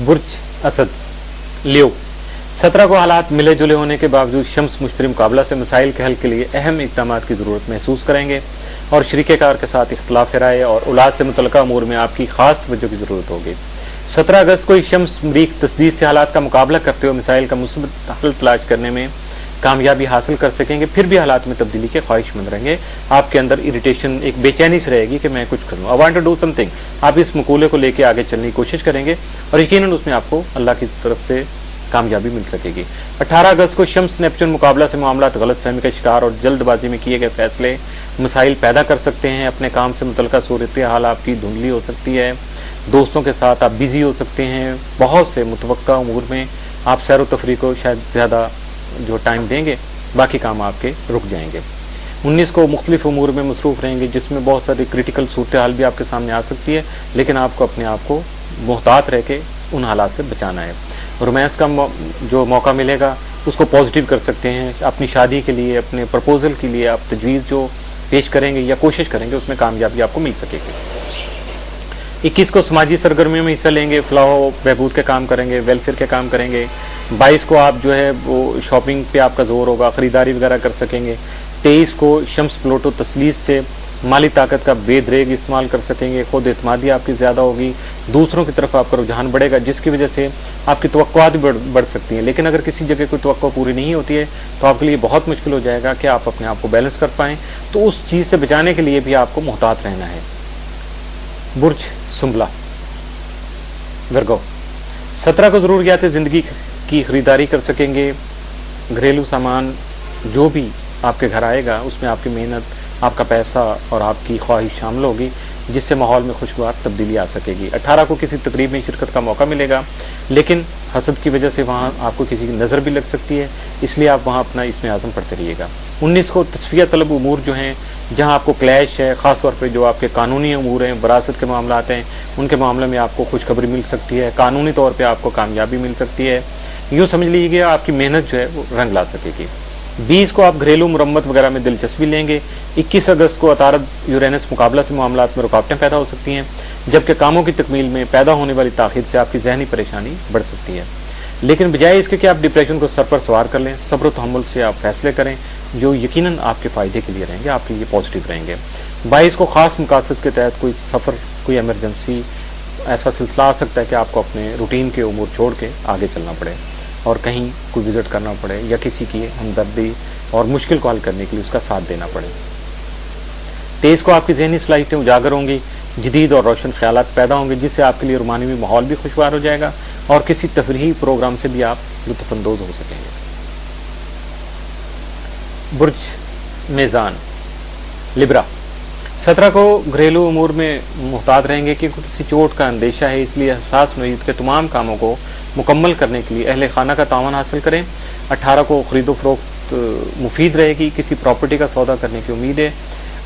बुर्ज असद लियो, 17 को हालात मिले जुले होने के बावजूद शम्स मुश्तरी मुकाबला से मसाइल के हल के लिए अहम इक़दामात की ज़रूरत महसूस करेंगे और शरीकेकार के साथ इख्तलाफ राय और औलाद से मुतल्लिक़ा अमूर में आपकी खास तवज्जो की ज़रूरत होगी। 17 अगस्त को शम्स मरीख तस्दीद से हालात का मुकाबला करते हुए मिसाइल का मुस्बत हल तलाश करने में कामयाबी हासिल कर सकेंगे। फिर भी हालात में तब्दीली के ख्वाहिशमंद रहेंगे। आपके अंदर इरिटेशन, एक बेचैनी से रहेगी कि मैं कुछ कर लूँ, I want to do something. आप इस मकूले को लेकर आगे चलने की कोशिश करेंगे और यकीनन उसमें आपको अल्लाह की तरफ से कामयाबी मिल सकेगी। 18 अगस्त को शम्स नेपच्यून मुकाबला से मामला गलतफहमी का शिकार और जल्दबाजी में किए गए फैसले मसाइल पैदा कर सकते हैं। अपने काम से मुतल्लिक़ा सूरत हाल आपकी धुंधली हो सकती है, दोस्तों के साथ आप बिजी हो सकते हैं, बहुत से मुतवक्का उमूर में आप सैर व तफरी को शायद ज़्यादा जो टाइम देंगे, बाकी काम आपके रुक जाएंगे। 19 को मुख्तलिफ उमूर में मसरूफ़ रहेंगे जिसमें बहुत सारी क्रिटिकल सूरत हाल भी आपके सामने आ सकती है, लेकिन आपको अपने आप को मोहतात रह के उन हालात से बचाना है। रोमांस का जो मौका मिलेगा उसको पॉजिटिव कर सकते हैं। अपनी शादी के लिए, अपने प्रपोजल के लिए आप तजवीज़ जो पेश करेंगे या कोशिश करेंगे उसमें कामयाबी आपको मिल सकेगी। 21 को समाजी सरगर्मियों में हिस्सा लेंगे, फलाह बहबूद के काम करेंगे, वेलफेयर के काम करेंगे। 22 को आप जो है वो शॉपिंग पे आपका जोर होगा, ख़रीदारी वगैरह कर सकेंगे। 23 को शम्स प्लोटो तसलीस से माली ताकत का बेदरेग इस्तेमाल कर सकेंगे। खुद एतमादी आपकी ज़्यादा होगी, दूसरों की तरफ आपका रुझान बढ़ेगा जिसकी वजह से आपकी तवक्कुआत भी बढ़ सकती हैं। लेकिन अगर किसी जगह कोई तवक्को पूरी नहीं होती है तो आपके लिए बहुत मुश्किल हो जाएगा कि आप अपने आप को बैलेंस कर पाएँ। तो उस चीज़ से बचाने के लिए भी आपको मोहतात रहना है। बुर्ज सुंबला वर्गो, 17 को ज़रूरियात ज़िंदगी की ख़रीदारी कर सकेंगे। घरेलू सामान जो भी आपके घर आएगा उसमें आपकी मेहनत, आपका पैसा और आपकी ख्वाहिश शामिल होगी जिससे माहौल में खुशगवार तब्दीली आ सकेगी। 18 को किसी तकरीब में शिरकत का मौका मिलेगा, लेकिन हसद की वजह से वहाँ आपको किसी की नज़र भी लग सकती है, इसलिए आप वहाँ अपना इसमें आज़म पढ़ते रहिएगा। 19 को तस्फिया तलब उमूर जो हैं जहाँ आपको क्लैश है, ख़ास तौर पे जो आपके कानूनी उमूर हैं, वरासत के मामलात हैं, उनके मामले में आपको खुशखबरी मिल सकती है, कानूनी तौर पे आपको कामयाबी मिल सकती है। यूँ समझ लीजिएगा आपकी मेहनत जो है वो रंग ला सकेगी। 20 को आप घरेलू मुरम्मत वगैरह में दिलचस्पी लेंगे। 21 अगस्त को अतारद यूरेनस मुकाबला से मामलात में रुकावटें पैदा हो सकती हैं, जबकि कामों की तकमील में पैदा होने वाली ताख़ीर से आपकी जहनी परेशानी बढ़ सकती है। लेकिन बजाय इसके कि आप डिप्रेशन को सर पर सवार कर लें, सब्र तहम्मुल से आप फैसले करें जो यकीनन आपके फ़ायदे के लिए रहेंगे, आपके लिए पॉजिटिव रहेंगे। 22 को ख़ास मकासद के तहत कोई सफ़र, कोई एमरजेंसी ऐसा सिलसिला आ सकता है कि आपको अपने रूटीन के उमूर छोड़ के आगे चलना पड़े और कहीं कोई विज़िट करना पड़े या किसी की हमदर्दी और मुश्किल को हल करने के लिए उसका साथ देना पड़े। 23 को आपकी ज़हनी सलाहियतें उजागर होंगी, जदीद और रोशन ख्यालात पैदा होंगे जिससे आपके लिए रुमानी माहौल भी खुशगवार हो जाएगा और किसी तफरीही प्रोग्राम से भी आप लुत्फ़अंदोज़ हो सकेंगे। बुर्ज मेज़ान लिब्रा, 17 को घरेलू उमूर में मुहतात रहेंगे क्योंकि किसी चोट का अंदेशा है, इसलिए हसास नौइयत के तमाम कामों को मुकम्मल करने के लिए अहले खाना का तावन हासिल करें। 18 को ख़रीदो फरोख्त मुफीद रहेगी, किसी प्रॉपर्टी का सौदा करने की उम्मीद है।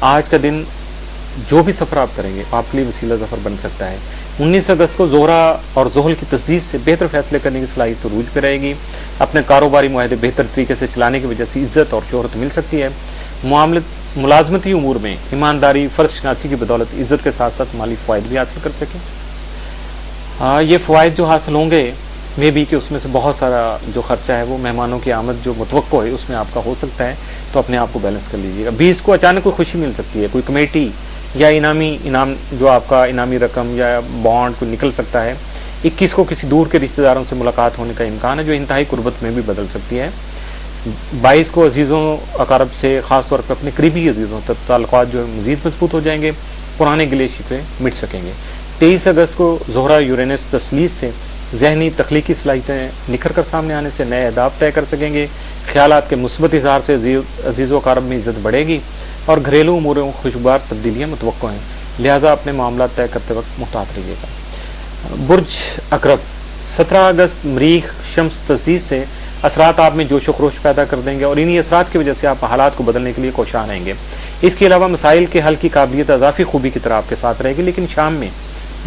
आज का दिन जो भी सफ़र आप करेंगे आपके लिए वसीला ज़फ़र बन सकता है। 19 अगस्त को ज़ोहरा और ज़ोहल की तस्दीद से बेहतर फैसले करने की सलाहियत रूज पर रहेगी। अपने कारोबारी मुआहदे बेहतर तरीके से चलाने की वजह से इज़्ज़त और शोहरत मिल सकती है। मुलाजमती उमूर में ईमानदारी, फ़र्ज शनासी की बदौलत इज़्ज़त के साथ साथ माली फ़वाइद भी हासिल कर सकें। ये फ़वाइद जो हासिल होंगे वे भी कि उसमें से बहुत सारा जो खर्चा है वो मेहमानों की आमद जो मुतवक्को है उसमें आपका हो सकता है, तो अपने आप को बैलेंस कर लीजिएगा। 20 को अचानक कोई खुशी मिल सकती है, कोई कमेटी या इनाम जो आपका इनामी रकम या बॉन्ड को निकल सकता है। 21 को किसी दूर के रिश्तेदारों से मुलाकात होने का इम्कान है जो इंतहाई कुर्बत में भी बदल सकती है। 22 को अजीज़ों अकारब से ख़ास तौर पर अपने करीबी अजीज़ों तक ताल्लुकात जो है मज़ीद मजबूत हो जाएंगे, पुराने गिले शिकवे मिट सकेंगे। 23 अगस्त को ज़ोहरा यूरेनस तस्लीस से ज़हनी तख्लीकी सलाहियतें निखर कर सामने आने से नए अहदाफ तय कर सकेंगे। ख्यालात के मुस्बत इज़हार से अजीज़ व अकारब में इज़्ज़त बढ़ेगी और घरेलू उमूरों में खुशगवार तब्दीलियाँ मुतवक्को हैं, लिहाजा अपने मामला तय करते वक्त मुहतात रहिएगा। बुर्ज अकरब, 17 अगस्त मरीख शम्स तस्दीद से असरात आप में जोश व खरोश पैदा कर देंगे और इन्हीं असरात की वजह से आप हालात को बदलने के लिए कोशां रहेंगे। इसके अलावा मसाइल के हल की काबिलियत अज़ाफ़ी खूबी की तरह आपके साथ रहेगी, लेकिन शाम में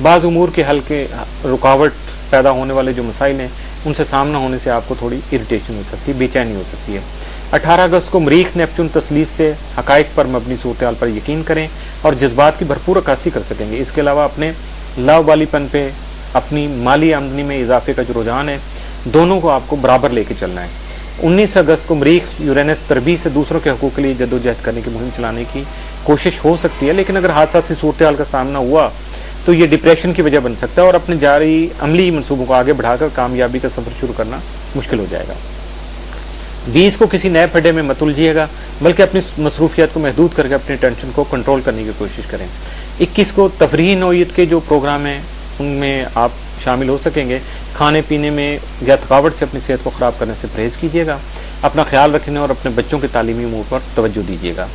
बाज़ उमूर के हल के रुकावट पैदा होने वाले जो मसाइल हैं उनसे सामना होने से आपको थोड़ी इरिटेशन हो सकती है, बेचैनी हो सकती है। 18 अगस्त को मरीख नेपच्यून तस्लीस से हकाइक पर मबनी सूरत हाल पर यकीन करें और जज्बात की भरपूर अक्कासी कर सकेंगे। इसके अलावा अपने लावालीपन पे अपनी माली आमदनी में इजाफे का जो रुझान है, दोनों को आपको बराबर लेके चलना है। 19 अगस्त को मरीख यूरेनस तरबी से दूसरों के हकूक़ के लिए जद्दोजहद करने की मुहिम चलाने की कोशिश हो सकती है, लेकिन अगर हादसा से सूरत हाल का सामना हुआ तो ये डिप्रेशन की वजह बन सकता है और अपने जारी अमली मनसूबों को आगे बढ़ाकर कामयाबी का सफ़र शुरू करना मुश्किल हो जाएगा। 20 को किसी नए फड्डे में मत उलझिएगा, बल्कि अपनी मसरूफियत को महदूद करके अपनी टेंशन को कंट्रोल करने की कोशिश करें। 21 को तफरीही नौइयत के जो प्रोग्राम हैं उनमें आप शामिल हो सकेंगे। खाने पीने में या थकावट से अपनी सेहत को ख़राब करने से परहेज़ कीजिएगा। अपना ख्याल रखने और अपने बच्चों के तालीमी उमूर पर तवज्जो दीजिएगा।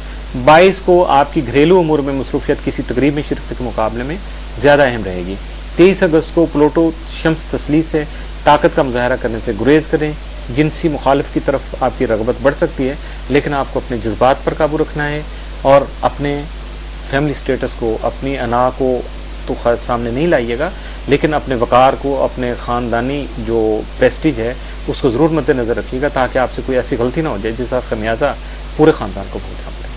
22 को आपकी घरेलू उमूर में मसरूफियत किसी तकरीब में शिरकत के मुकाबले में ज़्यादा अहम रहेगी। 23 अगस्त को प्लूटो शम्स तस्लीस से ताकत का मुजाहरा करने से गुरेज करें। जिनसी मुखालिफ की तरफ आपकी रगबत बढ़ सकती है, लेकिन आपको अपने जज्बात पर काबू रखना है और अपने फैमिली स्टेटस को, अपनी अना को तो सामने नहीं लाइएगा, लेकिन अपने वकार को, अपने ख़ानदानी जो प्रेस्टीज है उसको ज़रूर मद्देनज़र रखिएगा, ताकि आपसे कोई ऐसी गलती ना हो जाए जिसका खमियाजा पूरे ख़ानदान को भुगतना पड़े।